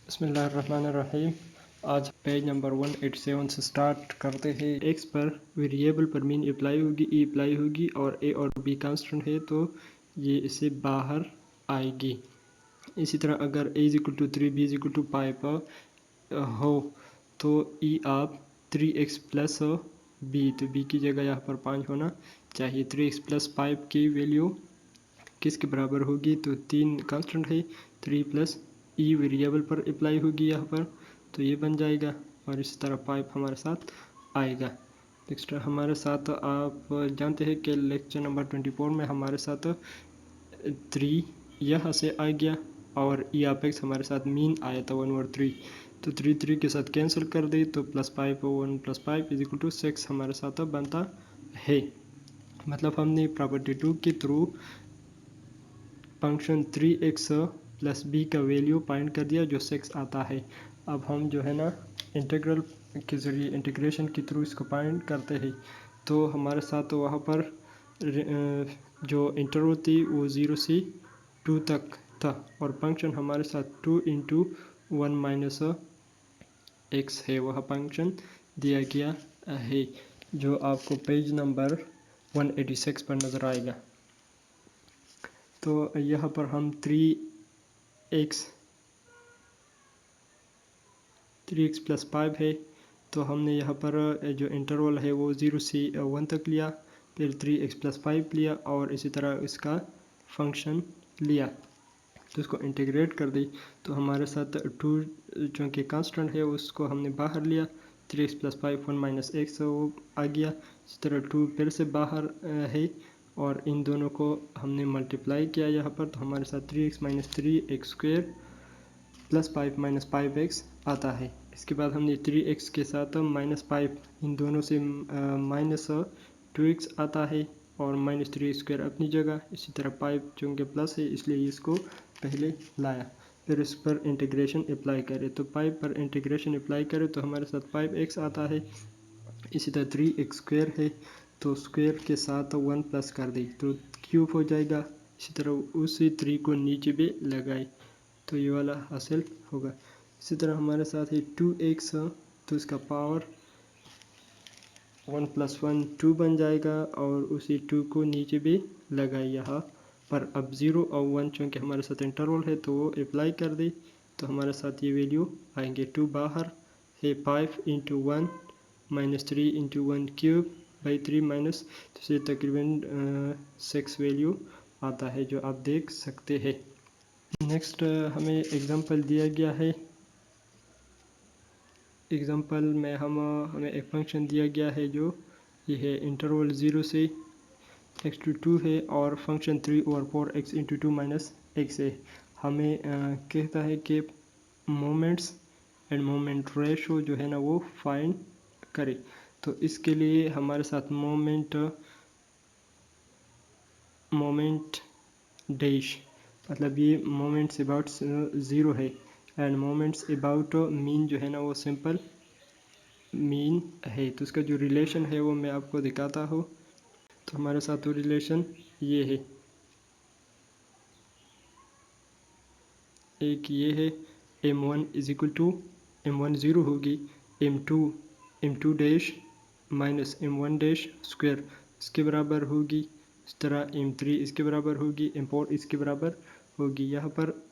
बिस्मिल्लाहिर्रहमानिर्रहीम। आज page number 187 से स्टार्ट करते हैं। एक्स पर वेरिएबल पर मीन अप्लाई होगी, ई अप्लाई होगी और ए और बी कांस्टेंट है तो ये इसे बाहर आएगी। इसी तरह अगर ए = 3 बी = 5 हो तो ई आप 3x प्लस बी, तो बी की जगह यहाँ पर 5 होना चाहिए। 3x + 5 की वैल्यू किसके बराबर होगी, तो 3 कांस्टेंट है, 3 + ई वेरिएबल पर अप्लाई होगी यहाँ पर, तो ये बन जाएगा। और इसी तरह 5 हमारे साथ आएगा। नेक्स्ट हमारे साथ आप जानते हैं कि लेक्चर नंबर 24 में हमारे साथ 3 यहाँ से आ गया और ई ऑफ एक्स हमारे साथ मीन आया था 1/3, तो 3 के साथ कैंसिल कर दे तो +5 1 + 5 = 6 हमारे साथ बनता है। मतलब हमने प्रॉपर्टी 2 के थ्रू फंक्शन 3x + b का वैल्यू फाइंड कर दिया जो 6 आता है। अब हम जो है ना इंटीग्रल के ज़रिए इंटीग्रेशन के थ्रू इसको फाइंड करते हैं। तो हमारे साथ वहाँ पर जो इंटरवल थी वो 0 से 2 तक था और फंक्शन हमारे साथ 2 × 1 - x है, वह फंक्शन दिया गया है जो आपको पेज नंबर 186 पर नज़र आएगा। तो यहाँ पर हम 3x + 5 है, तो हमने यहाँ पर जो इंटरवल है वो 0 से 1 तक लिया, फिर 3x + 5 लिया और इसी तरह इसका फंक्शन लिया, तो इसको इंटीग्रेट कर दी। तो हमारे साथ 2 जो कि कांस्टेंट है उसको हमने बाहर लिया, 3x + 5 1 - x वो आ गया। इसी तरह 2 फिर से बाहर है और इन दोनों को हमने मल्टीप्लाई किया यहाँ पर, तो हमारे साथ 3x - 3x² + 5 - 5x आता है। इसके बाद हमने 3x के साथ -5 इन दोनों से -2x आता है और -3² अपनी जगह। इसी तरह 5 चूँकि प्लस है इसलिए इसको पहले लाया, फिर इस पर इंटीग्रेशन अप्लाई करें, तो 5 पर इंटीग्रेशन अप्लाई करें तो हमारे साथ 5x आता है। इसी तरह 3x² है तो स्क्वायर के साथ 1 प्लस कर दी तो क्यूब हो जाएगा। इसी तरह उसी 3 को नीचे भी लगाए तो ये वाला हासिल होगा। इसी तरह हमारे साथ है 2x, तो इसका पावर 1 + 1 2 बन जाएगा और उसी 2 को नीचे भी लगाए यहाँ पर। अब 0 और 1 चूँकि हमारे साथ इंटरवल है तो वो अप्लाई कर दी, तो हमारे साथ ये वैल्यू आएंगे। 2 बाहर है, 5 × 1 - 3 × 1³ - तो इसे तकरीबन 6 वैल्यू आता है जो आप देख सकते हैं। नेक्स्ट हमें एग्जांपल दिया गया है। एग्जांपल में हमें एक फंक्शन दिया गया है जो ये है, इंटरवल 0 से x to 2 है और फंक्शन 3/4x × 2 - x है। हमें कहता है कि मोमेंट्स एंड मोमेंट रेशो जो है ना वो फाइंड करें। तो इसके लिए हमारे साथ मोमेंट डैश, मतलब ये मोमेंट्स अबाउट 0 है एंड मोमेंट्स अबाउट मीन जो है ना वो सिंपल मीन है। तो इसका जो रिलेशन है वो मैं आपको दिखाता हूँ। तो हमारे साथ वो रिलेशन ये है, एक ये है m1 = m1 0 होगी, m2 dash minus m1 dash square इसके बराबर होगी। इस तरह m3 इसके बराबर होगी, m4 इसके बराबर होगी। यहाँ पर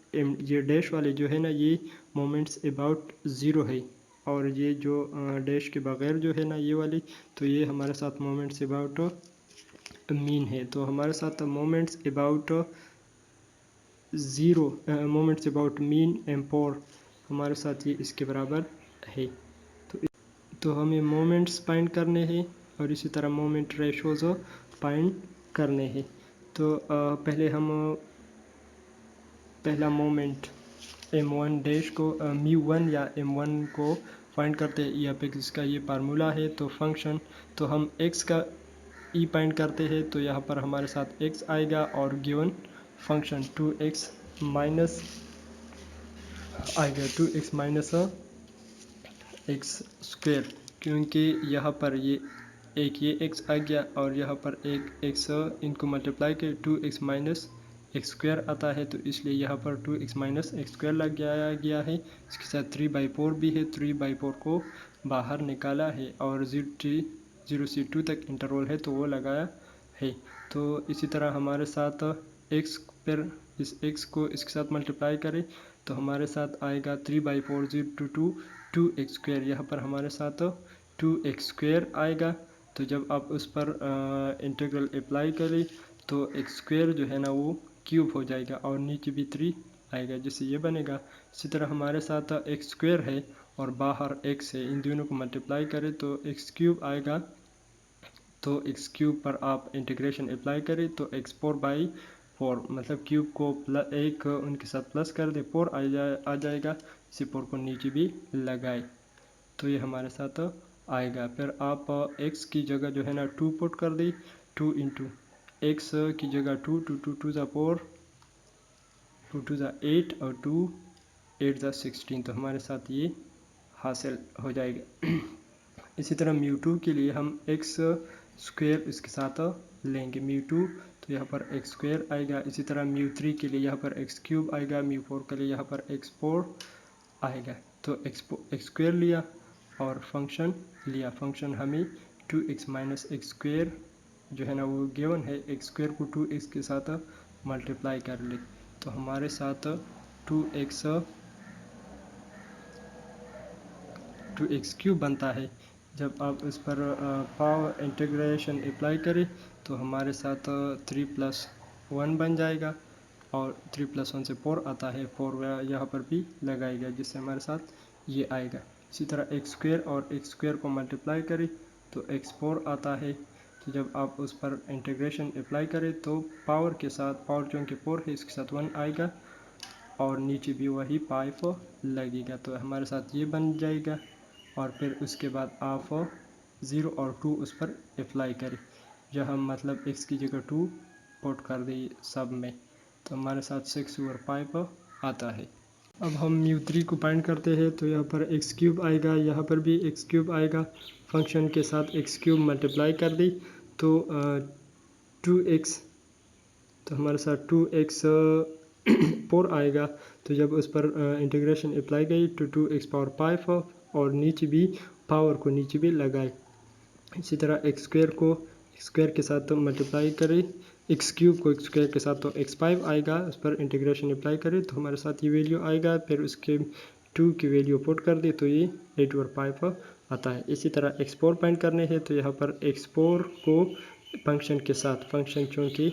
ये डैश वाले जो है ना ये मोमेंट्स अबाउट 0 है और ये जो डैश के बगैर जो है ना ये वाली, तो ये हमारे साथ मोमेंट्स अबाउट मीन है। तो हमारे साथ moments about 0 moments about mean m4 हमारे साथ ये इसके बराबर है। तो हमें मोमेंट्स फाइंड करने हैं और इसी तरह मोमेंट रेशोज़ फाइंड करने हैं। तो पहले हम पहला मोमेंट m1 डैश को μ1 या m1 को फाइंड करते हैं। यहाँ पे इसका ये फार्मूला है, तो फंक्शन तो हम x का ई फाइंड करते हैं, तो यहाँ पर हमारे साथ x आएगा और गिवन फंक्शन 2x माइनस आएगा, 2x माइनस x², क्योंकि यहाँ पर ये x आ गया और यहाँ पर एक x इनको मल्टीप्लाई के 2x माइनस एक्स स्क्वायर आता है, तो इसलिए यहाँ पर 2x माइनस एक्स स्क्वायर लग गया है। इसके साथ 3/4 भी है, 3/4 को बाहर निकाला है और 0 से 2 तक इंटरवल है तो वो लगाया है। तो इसी तरह हमारे साथ x पर इस x को इसके साथ मल्टीप्लाई करें तो हमारे साथ आएगा 3/4 0 to 2x स्क्वायर। यहाँ पर हमारे साथ 2x स्क्वायर आएगा। तो जब आप उस पर इंटीग्रल अप्लाई करें तो x स्क्वायर जो है ना वो क्यूब हो जाएगा और नीचे भी 3 आएगा, जिससे ये बनेगा। इसी तरह हमारे साथ x स्क्वायर है और बाहर x है, इन दोनों को मल्टीप्लाई करें तो x क्यूब आएगा। तो x क्यूब पर आप इंटीग्रेशन अप्लाई करें तो x4/4 मतलब क्यूब को एक उनके साथ प्लस कर दे 4 आ जाएगा। इसी 4 को नीचे भी लगाए तो ये हमारे साथ आएगा। फिर आप x की जगह जो है ना 2 पुट कर दी, 2 इंटू एक्स की जगह 2 2 2 2 4 2 2 8 और 2 8 16, तो हमारे साथ ये हासिल हो जाएगा। इसी तरह μ2 के लिए हम x स्क्वायर इसके साथ लेंगे μ2, तो यहाँ पर x स्क्वायर आएगा। इसी तरह μ3 के लिए यहाँ पर x क्यूब आएगा, μ4 के लिए यहाँ पर x4 आएगा। तो x स्क्वायर लिया और फंक्शन लिया, फंक्शन हमें 2x माइनस एक्स स्क्वायर जो है ना वो गिवन है, x स्क्वायर को 2x के साथ मल्टीप्लाई कर ले तो हमारे साथ 2x क्यूब बनता है। जब आप इस पर पावर इंटीग्रेशन अप्लाई करें तो हमारे साथ 3+1 बन जाएगा और 3+1 से 4 आता है, 4 यहाँ पर भी लगाएगा जिससे हमारे साथ ये आएगा। इसी तरह x स्क्वायर और x स्क्वायर को मल्टीप्लाई करें तो x4 आता है। तो जब आप उस पर इंटीग्रेशन अप्लाई करें तो पावर के साथ, पावर चूँकि 4 है इसके साथ 1 आएगा और नीचे भी वही 5 लगेगा, तो हमारे साथ ये बन जाएगा। और फिर उसके बाद आप 0 और 2 उस पर अप्लाई करें, जहाँ मतलब x की जगह 2 पुट कर दें सब में, तो हमारे साथ 6 और 5 आता है। अब हम μ3 को फाइंड करते हैं तो यहाँ पर x क्यूब आएगा, यहाँ पर भी x क्यूब आएगा। फंक्शन के साथ x क्यूब मल्टीप्लाई कर दी तो 2x, तो हमारे साथ 2x 4 आएगा। तो जब उस पर इंटीग्रेशन अप्लाई गई तो 2x पावर 5 और नीचे भी पावर को नीचे भी लगाए। इसी तरह x स्क्वायर को x स्क्वायर के साथ तो मल्टीप्लाई करें, x क्यूब को x स्क्वायर के साथ तो x5 आएगा, उस पर इंटीग्रेशन अप्लाई करें तो हमारे साथ ये वैल्यू आएगा। फिर उसके 2 की वैल्यू पुट कर दे तो ये 8 और 5 आता है। इसी तरह x4 फाइंड करने हैं तो यहाँ पर x4 को फंक्शन के साथ, फंक्शन चूँकि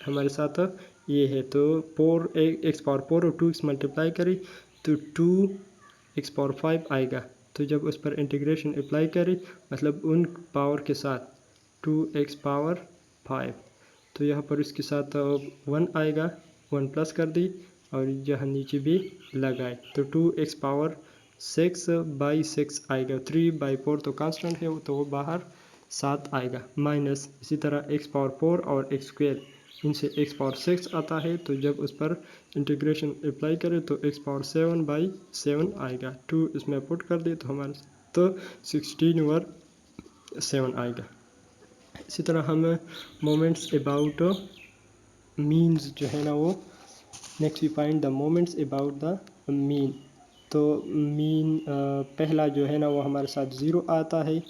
हमारे साथ ये है तो 4x पावर 4 और 2x मल्टीप्लाई करें तो 2x पावर 5 आएगा। तो जब उस पर इंटीग्रेशन अप्लाई करें मतलब उन पावर के साथ 2x पावर 5, तो यहाँ पर इसके साथ 1 आएगा, 1 प्लस कर दी और यहाँ नीचे भी लगाए तो 2x पावर 6/6 आएगा। 3/4 तो कांस्टेंट है तो वो बाहर 7 आएगा माइनस। इसी तरह x पावर 4 और x स्क्वायर इनसे x पावर 6 आता है, तो जब उस पर इंटीग्रेशन अप्लाई करें तो x पावर 7/7 आएगा। 2 इसमें पुट कर दे तो हमारे तो 16 और 7 आएगा। इसी तरह हम मोमेंट्स अबाउट मीन्स जो है ना वो next we find the moments about the mean. तो मीन पहला जो है ना वो हमारे साथ 0 आता है।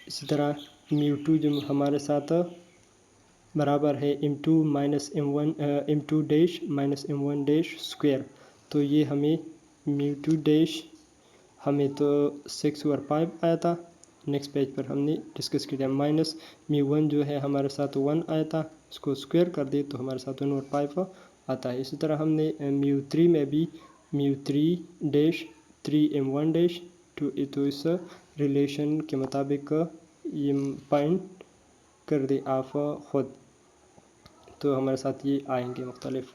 इसी तरह μ2 जो हमारे साथ बराबर है m2 minus m2 dash minus m1 dash square, तो ये हमें μ2 डैश हमें तो 6 और 5 आया था। नेक्स्ट पेज पर हमने डिस्कस किया माइनस μ1 जो है हमारे साथ 1 आया था, इसको स्क्वायर कर दे तो हमारे साथ 1 और 5 आता है। इसी तरह हमने μ3 में भी μ3 डैश 3m1 डैश तो इस रिलेशन के मुताबिक ये फाइंड कर दे आप ख़ुद, तो हमारे साथ ये आएंगे मुख्तलिफ,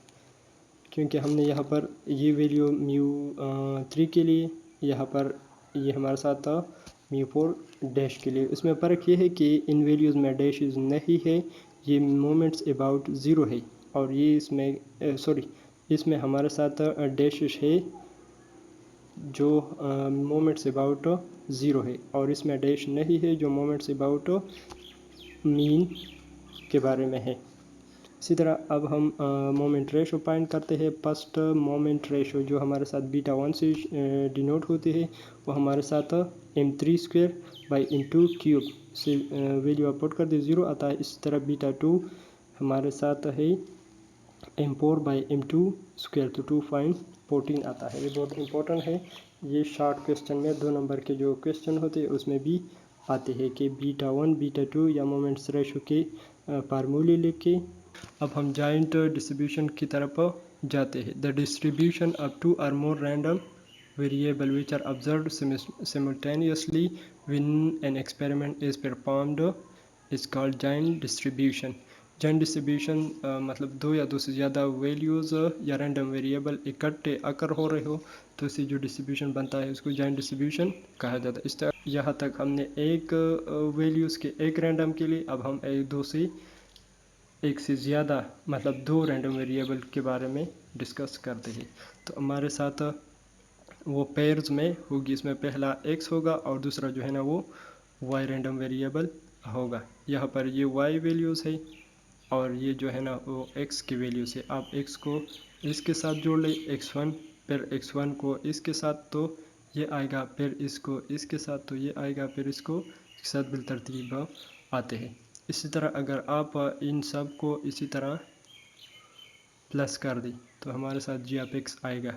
क्योंकि हमने यहाँ पर ये वैल्यू μ3 के लिए, यहाँ पर ये हमारे साथ μ4 डैश के लिए। इसमें फ़र्क ये है कि इन वैल्यूज़ में डैशेस नहीं है, ये मोमेंट्स अबाउट 0 है और ये इसमें इसमें हमारे साथ डैशेस है जो मोमेंट्स अबाउट 0 है और इसमें डैश नहीं है जो मोमेंट्स अबाउट मीन के बारे में है। इसी तरह अब हम मोमेंट रेशो फाइंड करते हैं। फर्स्ट मोमेंट रेशो जो हमारे साथ बीटा 1 से डिनोट होती है वो हमारे साथ m3² बाई m2 क्यूब से वैल्यू आप पुट कर दे 0 आता है। इसी तरह बीटा 2 हमारे साथ है m4 बाई m2² तो 2.14 आता है। ये बहुत इंपॉर्टेंट है, ये शॉर्ट क्वेश्चन में 2 नंबर के जो क्वेश्चन होते हैं उसमें भी आते हैं कि बीटा 1 बीटा 2 या मोमेंट्स रेशो के फार्मूले लेके अब हम जॉइंट डिस्ट्रीब्यूशन की तरफ जाते हैं। The distribution of 2 or more random variable which are observed simultaneously when an experiment is performed is called joint distribution। Joint distribution मतलब 2 या 2 से ज़्यादा वैल्यूज़ या रैंडम वेरिएबल इकट्ठे अगर हो रहे हो तो इससे जो डिस्ट्रीब्यूशन बनता है उसको जॉइंट डिस्ट्रीब्यूशन कहा जाता है। इस तरह यहाँ तक हमने एक वैल्यूज़ के एक रैंडम के लिए, अब हम एक से ज़्यादा मतलब 2 रैंडम वेरिएबल के बारे में डिस्कस करते हैं। तो हमारे साथ वो पेयर्स में होगी, इसमें पहला x होगा और दूसरा जो है ना वो y रैंडम वेरिएबल होगा। यहाँ पर ये y वैल्यूज़ है और ये जो है ना वो x की वैल्यूज़ है। आप x को इसके साथ जोड़ ले x1, फिर x1 को इसके साथ तो ये आएगा, फिर इसको इसके साथ तो ये आएगा, फिर इसको इसके साथ बिलतरतीब आते हैं। इसी तरह अगर आप इन सब को इसी तरह प्लस कर दी तो हमारे साथ जी आप x आएगा,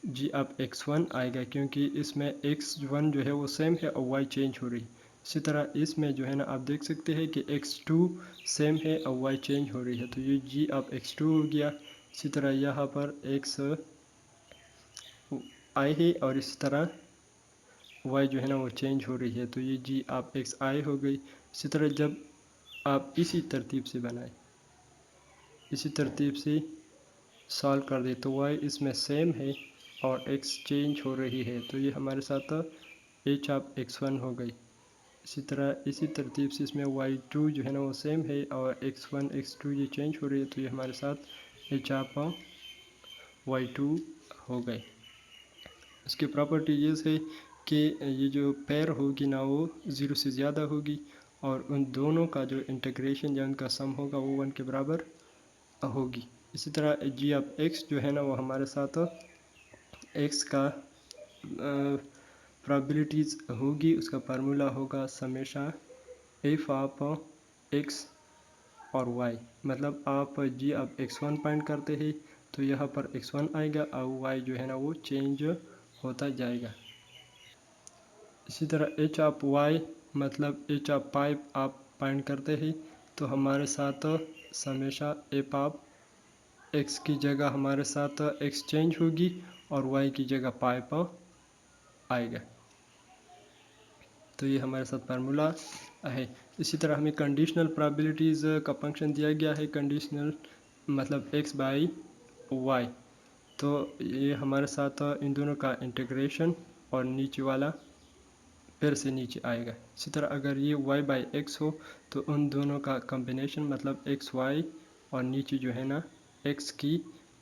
जी आप x1 आएगा, क्योंकि इसमें x1 जो है वो सेम है और y चेंज हो रही है। इसी तरह इसमें जो है ना आप देख सकते हैं कि x2 सेम है और y चेंज हो रही है, तो ये जी आप x2 हो गया। इसी तरह यहाँ पर x i है और इसी तरह y जो है ना वो चेंज हो रही है, तो ये जी आप x i हो गई। इसी तरह जब आप इसी तरतीब से बनाए, इसी तरतीब से सॉल्व कर दे तो y इसमें सेम है और x चेंज हो रही है, तो ये हमारे साथ h आप x1 हो गई। इसी तरह इसी तरतीब से इसमें y2 जो है ना वो सेम है और x1 x2 ये चेंज हो रही है, तो ये हमारे साथ h आप y2 हो गए। इसकी प्रॉपर्टी ये है कि ये जो पेयर होगी ना वो 0 से ज़्यादा होगी और उन दोनों का जो इंटीग्रेशन या उनका सम होगा वो 1 के बराबर होगी। इसी तरह जी ऑफ x जो है ना वो हमारे साथ x का प्रोबेबिलिटीज़ होगी, उसका फार्मूला होगा समेशा एफ ऑफ x और y। मतलब आप जी ऑफ x1 फाइंड करते हैं तो यहाँ पर x1 आएगा और y जो है ना वो चेंज होता जाएगा। इसी तरह h ऑफ y मतलब h ऑफ 5 आप फाइंड करते हैं तो हमारे साथ हमेशा एफ ऑफ x की जगह हमारे साथ x चेंज होगी और y की जगह 5 आएगा, तो ये हमारे साथ फार्मूला है। इसी तरह हमें कंडीशनल प्रोबेबिलिटीज़ का फंक्शन दिया गया है, कंडीशनल मतलब x बाई y, तो ये हमारे साथ इन दोनों का इंटीग्रेशन और नीचे वाला फिर से नीचे आएगा। इसी तरह अगर ये y बाई x हो तो उन दोनों का कॉम्बिनेशन मतलब x y और नीचे जो है ना x की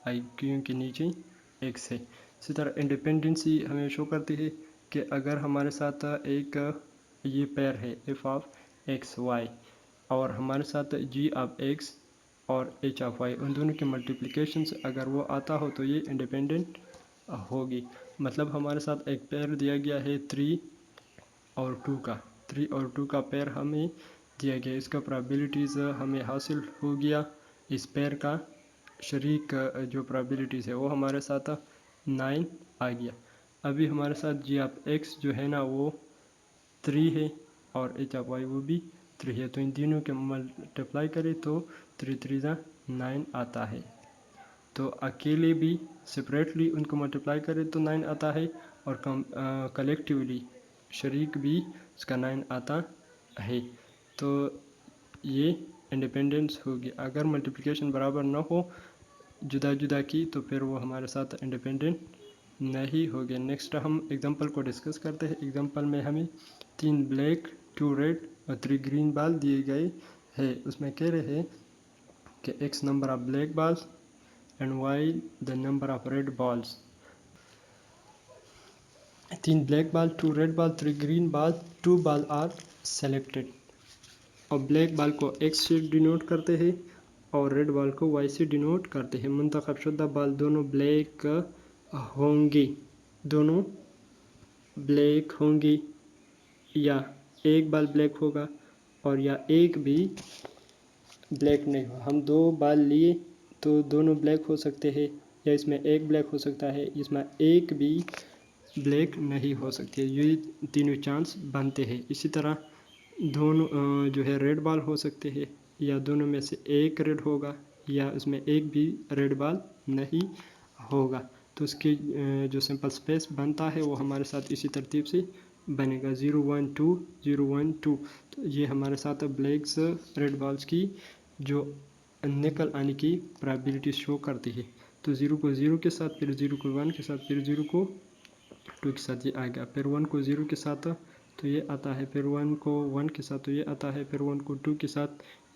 आई, क्योंकि नीचे x है। इसी तरह इंडिपेंडेंसी हमें शो करती है कि अगर हमारे साथ एक ये पेयर है f ऑफ x y और हमारे साथ g ऑफ x और h ऑफ y, उन दोनों के मल्टीप्लिकेशन से अगर वो आता हो तो ये इंडिपेंडेंट होगी। मतलब हमारे साथ एक पेयर दिया गया है 3 और 2 का पेयर हमें दिया गया, इसका प्रोबेबिलिटीज़ हमें हासिल हो गया। इस पेयर का शरीक जो प्रोबेबिलिटीज़ है वो हमारे साथ 9 आ गया। अभी हमारे साथ जी ऑफ x जो है ना वो 3 है और h ऑफ y वो भी 3 है, तो इन तीनों के मल्टीप्लाई करें तो 3 3 9 आता है। तो अकेले भी सेपरेटली उनको मल्टीप्लाई करें तो 9 आता है और कलेक्टिवली शरीक भी उसका 9 आता है, तो ये इंडिपेंडेंस होगी। अगर मल्टीप्लिकेशन बराबर ना हो जुदा जुदा की तो फिर वो हमारे साथ इंडिपेंडेंट नहीं होगे। नेक्स्ट हम एग्जांपल को डिस्कस करते हैं। एग्जांपल में हमें 3 ब्लैक 2 रेड और 3 ग्रीन बॉल दिए गए हैं। उसमें कह रहे हैं कि x number of black balls and y the number of red balls। 3 black ball 2 red ball 3 green ball 2 ball are selected और ब्लैक बॉल को x से डिनोट करते हैं और रेड बॉल को वाई से डिनोट करते हैं। मुंतखब शुदा बॉल दोनों ब्लैक होंगी, दोनों ब्लैक होंगी, या एक बॉल ब्लैक होगा और या एक भी ब्लैक नहीं हो। हम दो बॉल लिए तो दोनों ब्लैक हो सकते हैं, या इसमें एक ब्लैक हो सकता है, इसमें एक भी ब्लैक नहीं हो सकती है। ये तीनों चांस बनते हैं। इसी तरह दोनों जो है रेड बॉल हो सकते हैं, या दोनों में से एक रेड होगा या उसमें एक भी रेड बॉल नहीं होगा। तो उसके जो सिंपल स्पेस बनता है वो हमारे साथ इसी तरतीब से बनेगा 0 1 2 0 1 2। तो ये हमारे साथ ब्लैक्स रेड बॉल्स की जो निकल आने की प्रोबेबिलिटी शो करती है। तो 0 को 0 के साथ, फिर 0 को 1 के साथ, फिर 0 को 2 के साथ ये आएगा, फिर 1 को 0 के साथ तो ये आता है, फिर 1 को 1 के साथ तो ये आता है, फिर 1 को 2 के साथ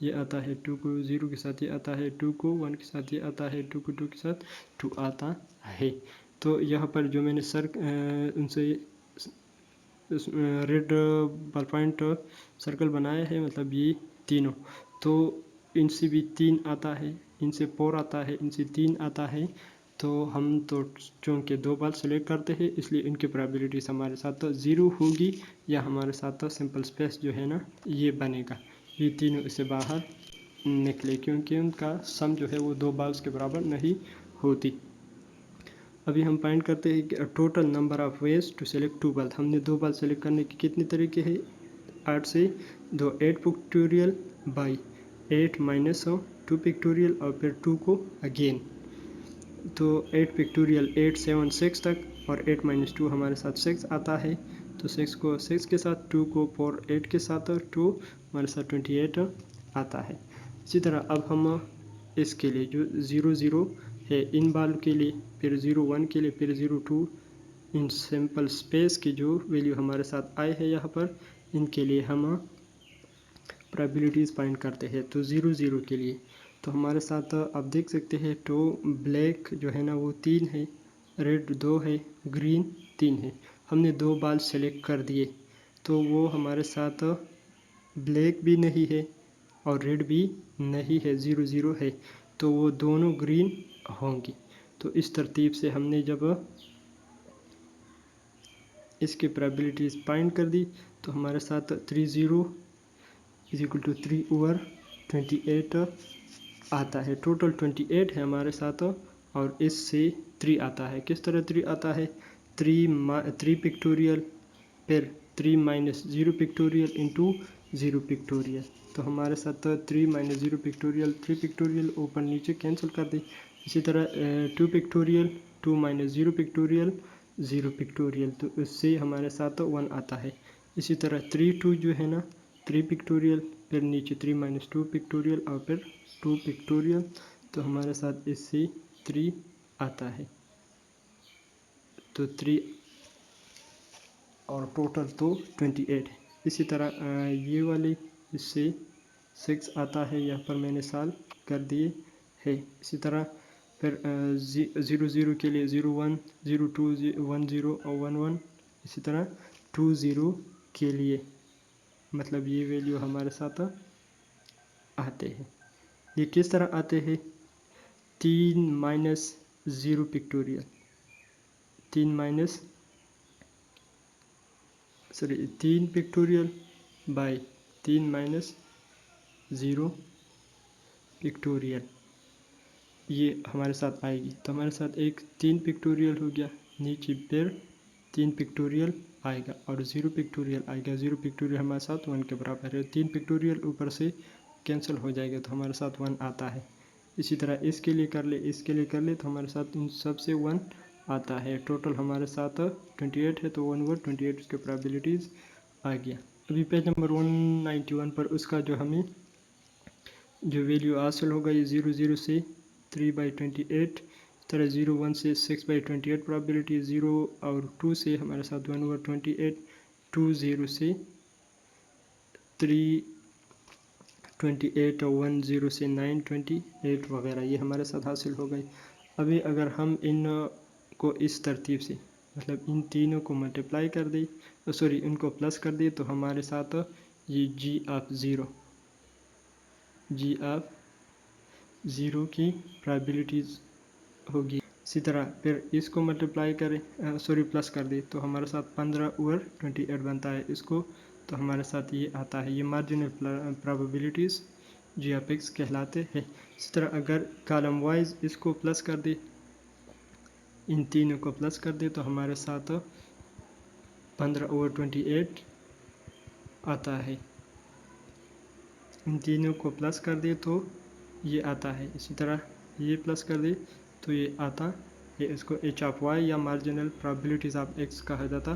ये आता है, 2 को 0 के साथ ये आता है, 2 को 1 के साथ ये आता है, 2 को 2 के साथ 2 आता है। तो यहाँ पर जो मैंने उनसे रेड बॉल पॉइंट सर्कल बनाया है, मतलब ये तीनों, तो इनसे भी 3 आता है, इनसे 4 आता है, इनसे 3 आता है। तो हम तो चूँकि 2 बॉल सेलेक्ट करते हैं इसलिए इनकी प्रोबेबिलिटीज़ हमारे साथ 0 होगी, या हमारे साथ सिंपल स्पेस जो है ना ये बनेगा। ये तीनों इससे बाहर निकले क्योंकि उनका सम जो है वो 2 बॉल्स के बराबर नहीं होती। अभी हम फाइंड करते हैं कि total number of ways to select 2 ball. हमने 2 बॉल सेलेक्ट करने के कितने तरीके हैं? 8 से 2 8 पिक्टोरियल बाई 8 माइनस 2 पिक्टोरियल और फिर 2 को अगेन। तो 8 पिक्टोरियल 8 7 6 तक, और 8 माइनस 2 हमारे साथ 6 आता है। तो 6 को 6 के साथ, 2 को 4 8 के साथ, 2 हमारे साथ 28 आता है। इसी तरह अब हम इसके लिए जो 0 0 है इन बॉल के लिए, फिर 0 1 के लिए, फिर 0 2, इन सिंपल स्पेस की जो वैल्यू हमारे साथ आए हैं यहाँ पर, इनके लिए हम प्रोबेबिलिटीज़ फाइंड करते हैं। तो 0 0 के लिए तो हमारे साथ आप देख सकते हैं, तो ब्लैक जो है ना वो 3 है, रेड 2 है, ग्रीन 3 है। हमने 2 बॉल सेलेक्ट कर दिए तो वो हमारे साथ ब्लैक भी नहीं है और रेड भी नहीं है, 0 0 है, तो वो दोनों ग्रीन होंगी। तो इस तरतीब से हमने जब इसकी प्रोबेबिलिटीज़ फाइंड कर दी तो हमारे साथ 3 0 इज इक्वल टू 3 ओवर 28 आता है। टोटल 28 है हमारे साथ, और इससे 3 आता है। किस तरह 3 आता है? 3 पिक्टोरियल फिर 3 माइनस 0 पिक्टोरियल इंटू 0 पिक्टोरियल। तो हमारे साथ 3 माइनस 0 पिक्टोरियल 3 पिक्टोरियल ऊपर नीचे कैंसिल कर दी। इसी तरह 2 पिक्टोरियल 2 माइनस 0 पिक्टोरियल 0 पिक्टोरियल, तो इससे हमारे साथ 1 आता है। इसी तरह 3 2 जो है ना 3 पिक्टोरियल, फिर नीचे 3 माइनस 2 पिक्टोरियल और फिर 2 पिक्टोरियल, तो हमारे साथ इससे 3 आता है। तो 3 और टोटल तो 28 है। इसी तरह ये वाली इससे 6 आता है, यहाँ पर मैंने सॉल्व कर दिए है। इसी तरह फिर 0 0 के लिए 0 1 0 2 1 0 और 1 1। इसी तरह 2 0 के लिए मतलब ये वैल्यू हमारे साथ आते हैं। ये किस तरह आते हैं? 3 minus 0 pictorial 3 pictorial by 3 minus 0 pictorial, ये हमारे साथ आएगी। तो हमारे साथ एक 3 पिक्टोरियल हो गया, नीचे फिर 3 पिक्टोरियल आएगा और 0 पिक्टोरियल आएगा। 0 पिक्टोरियल हमारे साथ 1 के बराबर है। 3 पिक्टोरियल ऊपर से कैंसिल हो जाएगा तो हमारे साथ 1 आता है। इसी तरह इसके लिए कर ले, इसके लिए कर ले, तो हमारे साथ इन सब से 1 आता है। टोटल हमारे साथ 28 है, तो 1 ओवर 28 उसके प्रोबेबिलिटीज़ आ गया। अभी पेज नंबर 191 पर उसका जो हमें जो वैल्यू हासिल होगा ये 0 0 से 3/28, तरह 0 1 से 6/28 प्रोबेबिलिटी, 0 और 2 से हमारे साथ 1 ओवर 28, 2 0 से 3/28 और 1 0 से 9/28 वगैरह ये हमारे साथ हासिल हो गई। अभी अगर हम इन को इस तरतीब से मतलब इन तीनों को मल्टीप्लाई कर दें, सॉरी इनको प्लस कर दें, तो हमारे साथ ये g ऑफ ज़ीरो की प्रोबेबिलिटीज़ होगी। इसी तरह फिर इसको मल्टीप्लाई करें, प्लस कर दे तो हमारे साथ 15/28 बनता है इसको, तो हमारे साथ ये आता है। ये marginal probabilities g of x कहलाते हैं। इसी तरह अगर कॉलम वाइज इसको प्लस कर दे, इन तीनों को प्लस कर दे तो हमारे साथ 15/28 आता है। इन तीनों को प्लस कर दे तो ये आता है। इसी तरह ये प्लस कर दे तो ये आता है। इसको एच ऑफ वाई या मार्जिनल प्रोबेबिलिटीज़ ऑफ एक्स कहा जाता